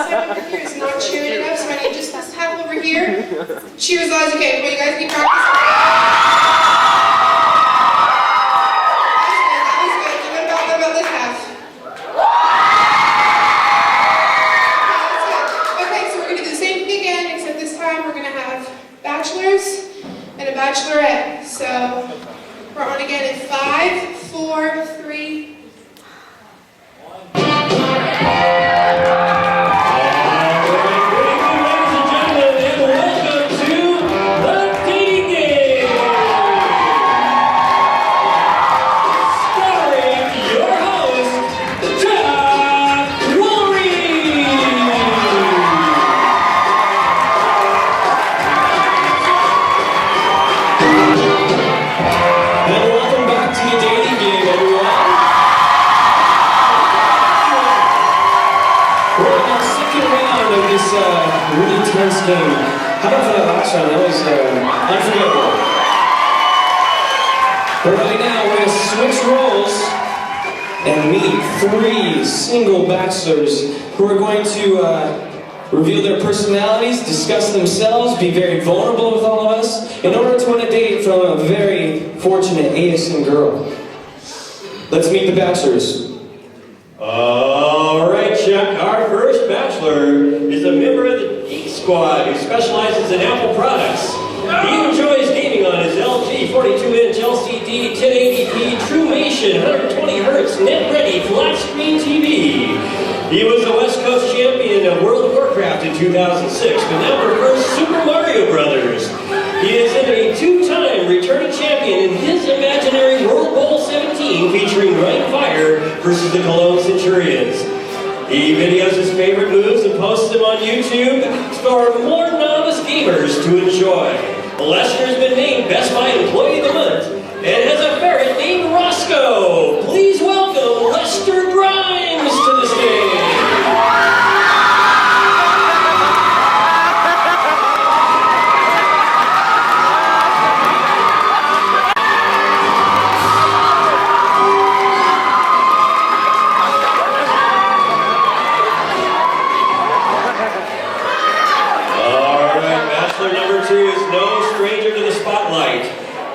side over here is not cheering enough, so I need just this half over here. Cheers, guys. Okay, well, you guys keep practicing. That was good. What about this half? Okay, so we're going to do the same thing again, except this time we're going to have Bachelors and a Bachelorette. So we're on again in 5, 4, 3. Really tense game. How about for that last round? That was unforgettable. But right now we're going to switch roles and meet 3 single bachelors who are going to reveal their personalities, discuss themselves, be very vulnerable with all of us in order to win a date from a very fortunate ASM girl. Let's meet the bachelors. All right, Chuck. Our first bachelor is a member of the Geek Squad who specializes in Apple products. He enjoys gaming on his LG 42-inch LCD 1080p TrueMation 120 Hz net-ready flat-screen TV. He was a West Coast champion of World of Warcraft in 2006, but now prefers Super Mario Brothers. He is in a 2-time returning champion in his imaginary World Bowl 17 featuring Ryan Fire versus the Cologne Centurions. He videos his favorite moves and posts them on YouTube for more novice gamers to enjoy. Lester has been named Best Buy Employee of the Month and has a ferret named Roscoe. Please welcome Lester Grimes to the stage.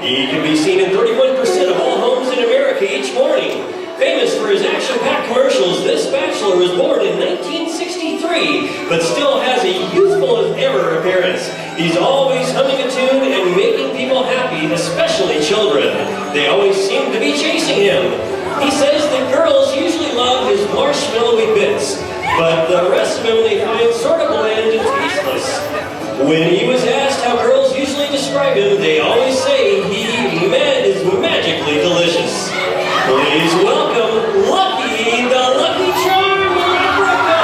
He can be seen in 31% of all homes in America each morning. Famous for his action-packed commercials, this bachelor was born in 1963, but still has a youthful as ever appearance. He's always humming a tune and making people happy, especially children. They always seem to be chasing him. He says that girls usually love his marshmallowy bits, but the rest of him they find sort of bland and tasteless. When he was asked how girls usually describe him, they always say he is magically delicious. Please welcome Lucky, the Lucky Charm Leprechaun!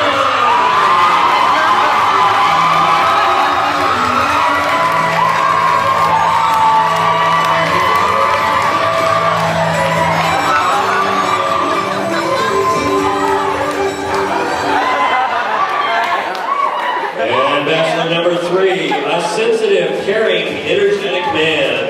And bachelor number 3, a sensitive, caring, energetic man.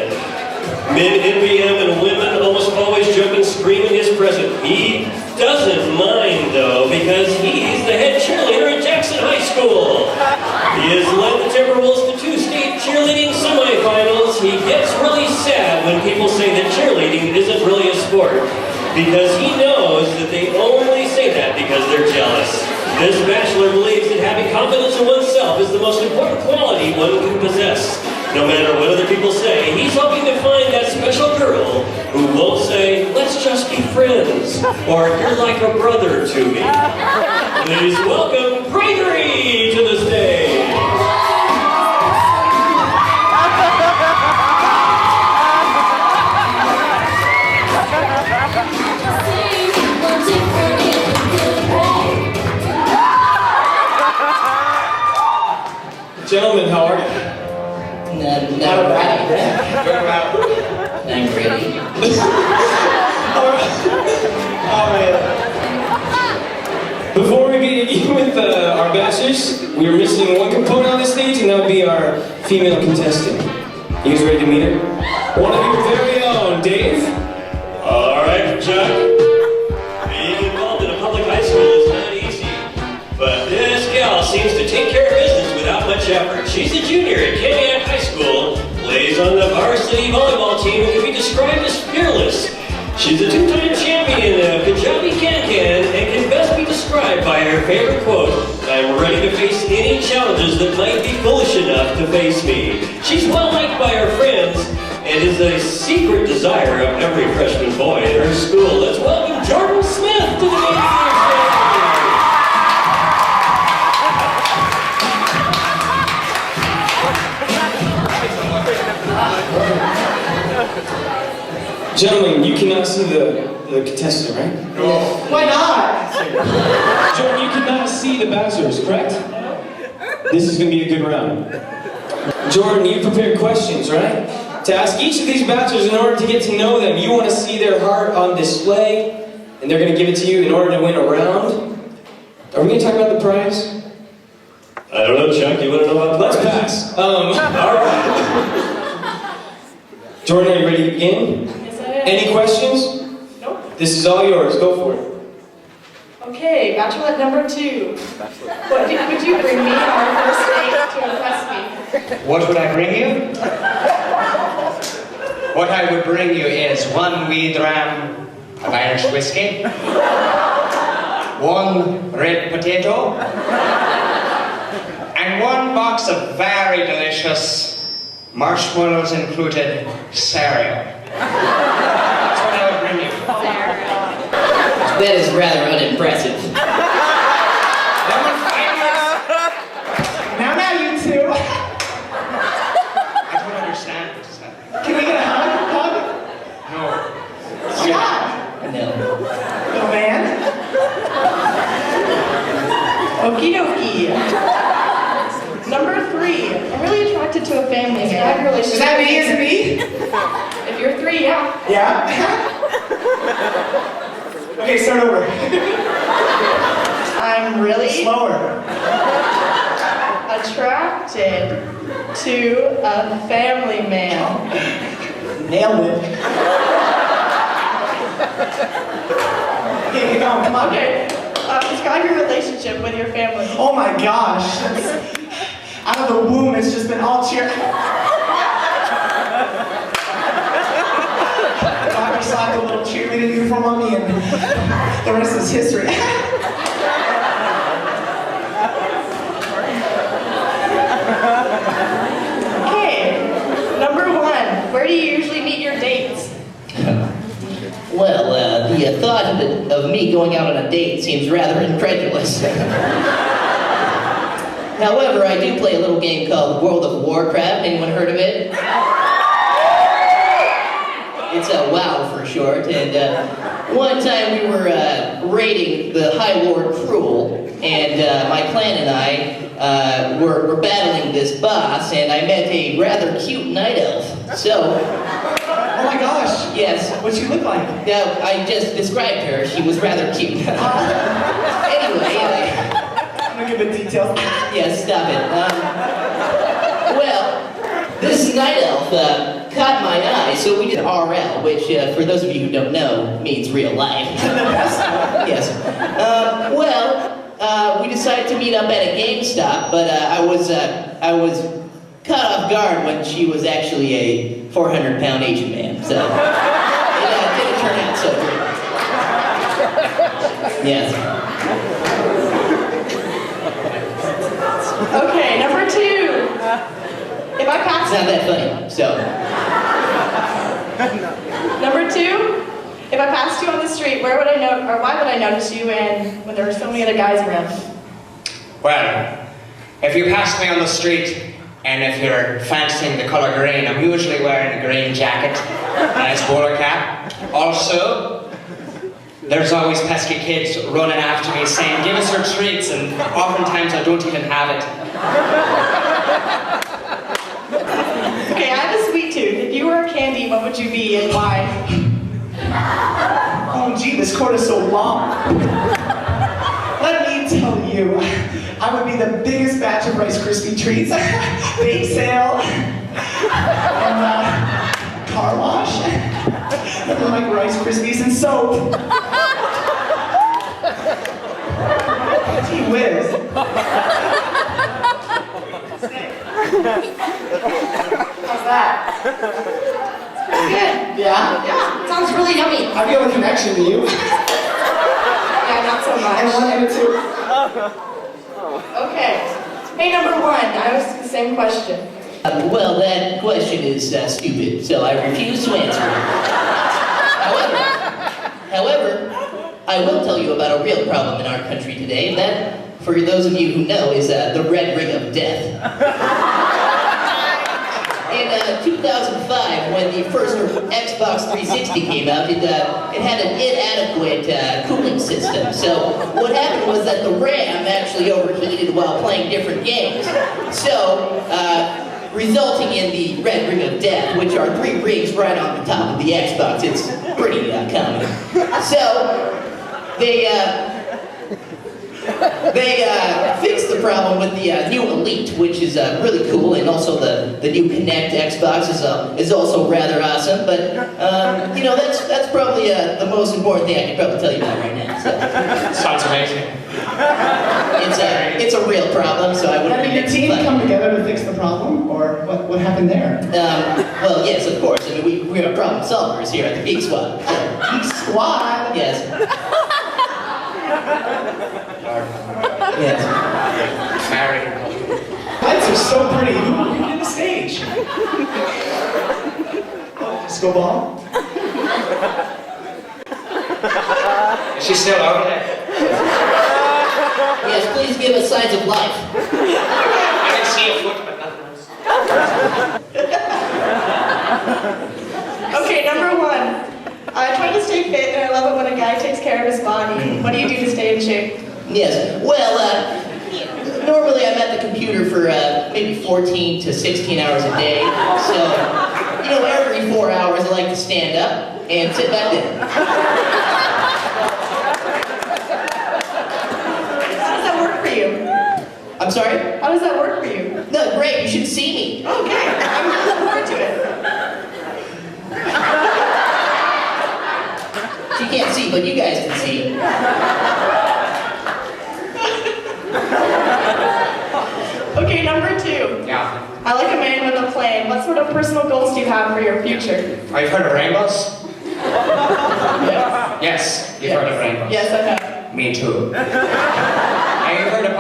Men envy him and women almost always jump and scream in his presence. He doesn't mind though, because he's the head cheerleader at Jackson High School. He has led the Timberwolves to 2 state cheerleading semifinals. He gets really sad when people say that cheerleading isn't really a sport, because he knows that they only say that because they're jealous. This bachelor believes that having confidence in oneself is the most important quality one can possess. No matter what other people say, he's hoping to find that special girl who won't say, "Let's just be friends," or "You're like a brother to me." Please welcome Gregory to the stage. Gentlemen, how are you? Not right. I'm ready. All right. Before we begin with our bachelors, we are missing one component on the stage, and that would be our female contestant. You guys ready to meet her? One of your very own, Dave. All right, Chuck. Being involved in a public high school is not easy, but this gal Shepherd. She's a junior at Kenyak High School, plays on the varsity volleyball team, and can be described as fearless. She's a two-time champion of Kajabi Can-Can and can best be described by her favorite quote, "I'm ready to face any challenges that might be foolish enough to face me." She's well-liked by her friends and is a secret desire of every freshman boy at her school. Let's welcome Jordan Smith to the main stage. Gentlemen, you cannot see the contestant, right? No. Why not? Jordan, you cannot see the Bachelors, correct? This is going to be a good round. Jordan, you prepared questions, right? To ask each of these Bachelors in order to get to know them. You want to see their heart on display, and they're going to give it to you in order to win a round. Are we going to talk about the prize? I don't know, Chuck. You want to know about the Let's prize? pass. All right. Jordan, are you ready to begin? Yes, I am. Any questions? Nope. This is all yours. Go for it. Okay, Bachelorette number 2. What would you bring me on our first date to impress me? What would I bring you? What I would bring you is 1 wee dram of Irish whiskey, 1 red potato, and 1 box of very delicious, marshmallows included cereal. That's what I would bring you. That is rather unimpressive. Now, you two. I don't understand what's happening. Can we get a hug? No. Why not? No. No, man. Okie dokie. Number 3. I'm really attracted to a family man. Describe your relationship. Is that me? Is it me? If you're 3, yeah. Yeah? Okay, start over. I'm really Slower. attracted to a family man. Nailed it. Okay, keep going, come on. Okay, describe your relationship with your family. Oh my gosh. Out of the womb, it's just been all cheer. Doctor slapped a little cheerleading uniform on me, and the rest is history. Okay, number 1. Where do you usually meet your dates? Well, the thought of me going out on a date seems rather incredulous. However, I do play a little game called World of Warcraft. Anyone heard of it? It's a WoW for short. And one time we were raiding the High Lord Cruel, and my clan and I were battling this boss, and I met a rather cute night elf. So, Oh my gosh. yes. What you look like? Now, I just described her. She was rather cute. Anyway, I'm gonna give the details. yes, stop it. Well, this night elf caught my eye, so we did RL, which, for those of you who don't know, means real life. Yes. We decided to meet up at a GameStop, but I was caught off guard when she was actually a 400-pound Asian man, so it didn't turn out so great. Yes. Okay, number 2. If I pass It's not that funny, so. Number 2, if I passed you on the street, where would I know, or why would I notice you when there are so many other guys around? Well, if you pass me on the street, and if you're fancying the color green, I'm usually wearing a green jacket, a nice bowler cap. Also, there's always pesky kids running after me saying, "Give us your treats," and oftentimes I don't even have it. Okay, I have a sweet tooth. If you were a candy, what would you be and why? Oh gee, this cord is so long. Let me tell you, I would be the biggest batch of Rice Krispie treats, bake sale, and car wash. Nothing like Rice Krispies and soap. Gee whiz. I feel a connection to you. Yeah, not so much. And 1 and a 2. Okay. Hey, number 1, I was the same question. Well, that question is stupid, so I refuse to answer it. However, I will tell you about a real problem in our country today, and that, for those of you who know, is the red ring of death. In 2005, when the first Xbox 360 came out, it had an inadequate cooling system. So what happened was that the RAM actually overheated while playing different games. So, resulting in the red ring of death, which are 3 rings right on the top of the Xbox. It's pretty common. So, they fixed the problem with the new Elite, which is really cool, and also the new Kinect Xbox is also rather awesome. But you know, that's probably the most important thing I can probably tell you about right now. So. Sounds amazing. It's a real problem, so I wouldn't. Did your team come together to fix the problem, or what happened there? Well, yes, of course. I mean, we're problem solvers here at the Geek Squad. Geek Squad? Yes. Yes. Married. Lights are so pretty. Who did the stage? Disco ball? Is she still out there? Yes, please give us signs of life. I can see a foot, but nothing else. Okay, number 1. I try to stay fit, and I love it when a guy takes care of his body. What do you do to stay in shape? Yes. Well, normally I'm at the computer for maybe 14 to 16 hours a day. So, you know, every 4 hours I like to stand up and sit back down. How does that work for you? I'm sorry? How does that work for you? No, great. You should see me. Okay, I'm looking forward to it. You can't see, but you guys can see. Okay, number 2. Yeah. I like a man with a plan. What sort of personal goals do you have for your future? Have you heard of rainbows? Yes. Yes, you've heard of rainbows. Yes, I have. Me too. Have you heard of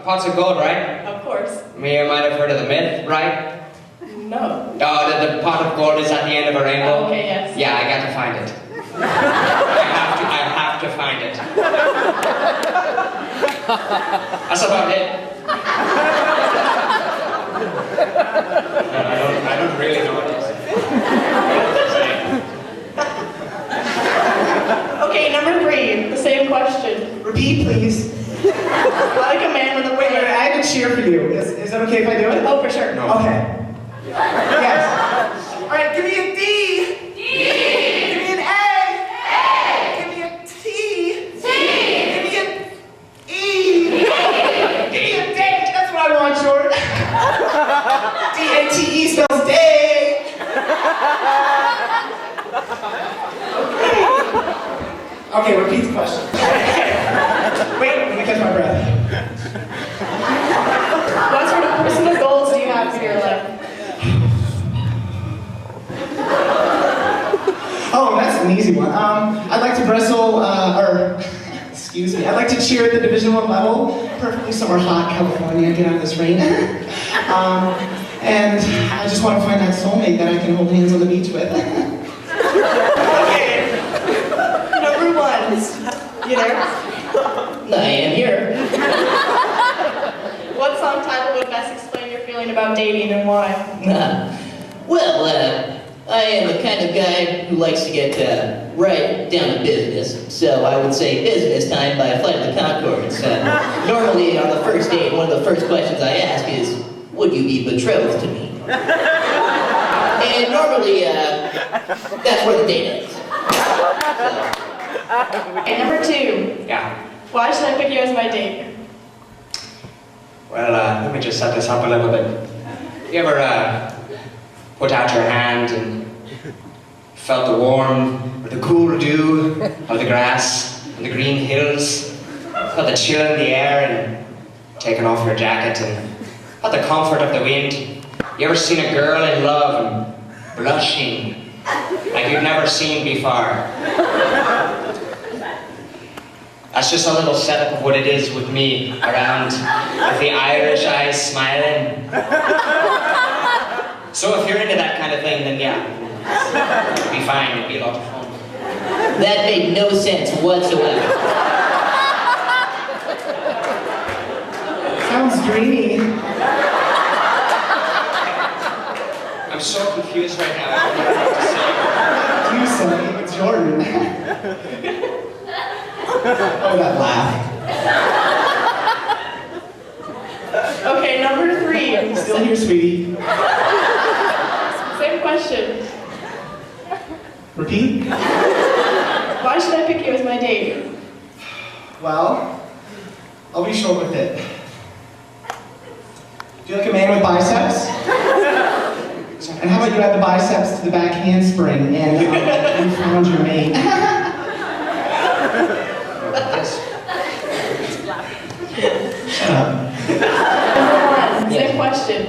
pots of gold, right? Of course. You might have heard of the myth, right? No. Oh, the pot of gold is at the end of a rainbow? Okay, yes. Yeah, I got to find it. I have to find it. That's about it. I don't really know what it is. Okay, number 3. The same question. Repeat, please. I like a man with a Wait, plan. I have a cheer for you. Is that okay if I do it? Oh, for sure. No. Okay. Yes. All right, give me a D. D. Give me an A. A. Give me a T. T. Give me an E. Give me a date. That's what I want, short. D-A-T-E spells day. Okay, repeat the question. Wait, let me catch my breath. What sort of personal goals do you have for your life? Oh, that's an easy one. I'd like to wrestle, excuse me, I'd like to cheer at the Division I level, preferably somewhere hot, California, get out of this rain. And I just want to find that soulmate that I can hold hands on the beach with. Okay. Number 1. You there? I am here. What song title would best explain your feeling about dating and why? Well, I am the kind of guy who likes to get right down to business. So I would say business time by Flight of the Conchords. Normally on the first date, one of the first questions I ask is, would you be betrothed to me? And normally, that's where the date ends. Okay, number 2. Yeah. Why should I pick you as my date? Well, let me just set this up a little bit. You ever put out your hand and felt the warm or the cool dew of the grass and the green hills? Felt the chill in the air and taken off your jacket and felt the comfort of the wind? You ever seen a girl in love and blushing like you've never seen before. That's just a little setup of what it is with me around with the Irish eyes smiling. So if you're into that kind of thing, then yeah, it'd be fine, it'd be a lot of fun. That made no sense whatsoever. Sounds dreamy. I'm so confused right now. I don't know what to say. You silly, it's Jordan. Oh, that laugh. Okay, number 3. Still here, sweetie. Same question. Repeat. Why should I pick you as my date? Well, I'll be short with it. Do you like a man with biceps? And how about you add the biceps to the back handspring and you found your mate? Shut up. Number 1. Same question.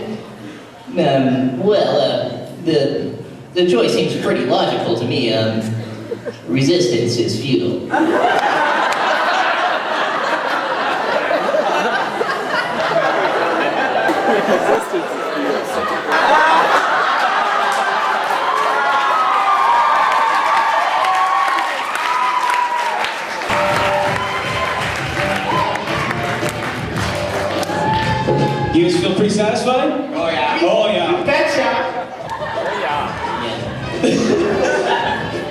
The choice seems pretty logical to me. Resistance is futile. You guys feel pretty satisfied? Oh yeah. Oh yeah. Betcha!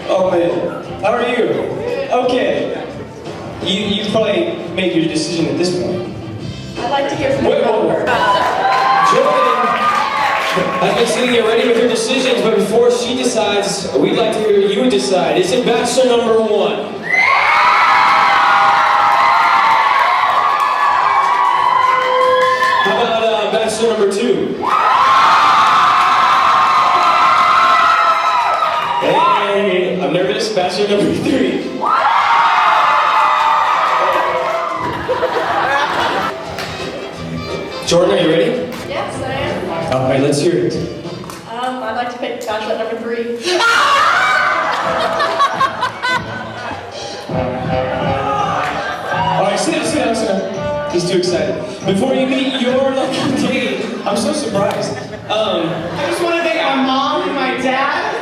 Oh man. How are you? Okay. You probably made your decision at this point. I'd like to hear from Wait, the whoa. number. Jordan has been sitting here ready with her decisions, but before she decides, we'd like to hear you decide. Is it Bachelor number 1? How about Bachelor number 2? Hey, I'm nervous. Bachelor number 3. Jordan, are you ready? Yes, I am. All right, let's hear it. I'd like to pick Bachelorette number 3. All right, sit down. He's too excited. Before you meet your lucky date, I'm so surprised. I just want to thank my mom and my dad.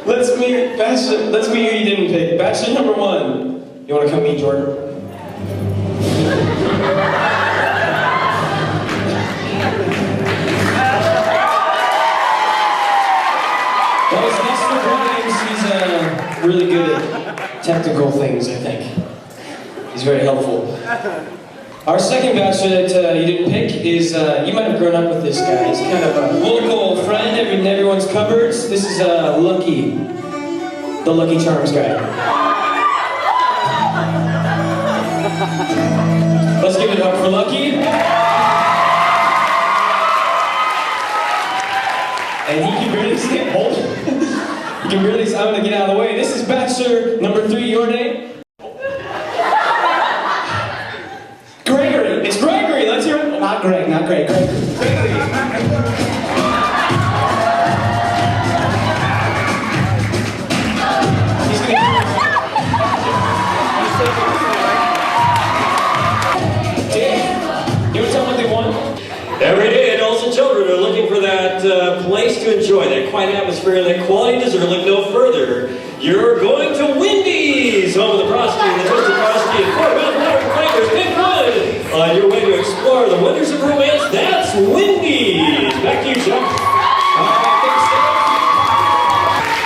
Let's meet who you didn't pick. Bachelor number 1. You want to come meet Jordan? That was Mr. Grimes. He's really good at technical things, I think. He's very helpful. Our second bachelor that you didn't pick is, you might have grown up with this guy. He's kind of a local friend in everyone's cupboards. This is Lucky, the Lucky Charms guy. Let's give it up for Lucky. And he can barely stand. Hold. He can barely. I'm gonna get out of the way. This is Bachelor number 3. Your name? Gregory. It's Gregory. Let's hear it. Not Greg, Gregory. He's gonna. Dave, you want to tell them what they want? Every day, adults and children are looking for that place to enjoy, that quiet atmosphere, and that quality dessert. Look no further. You're going to Wendy's, home of the Frosty and the Twisted Frosty and 4 different flavors. Pick one on your way to explore the wonders of romance. That's Wendy's. Back to you, Chuck.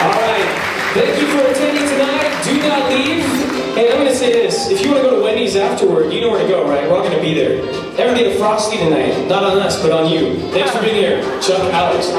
All right. Thank you for attending tonight. Do not leave. Hey, I'm going to say this. If you want to go to Wendy's afterward, you know where to go, right? We're all going to be there. They're going to get a Frosty tonight. Not on us, but on you. Thanks for being here. Chuck, Alex.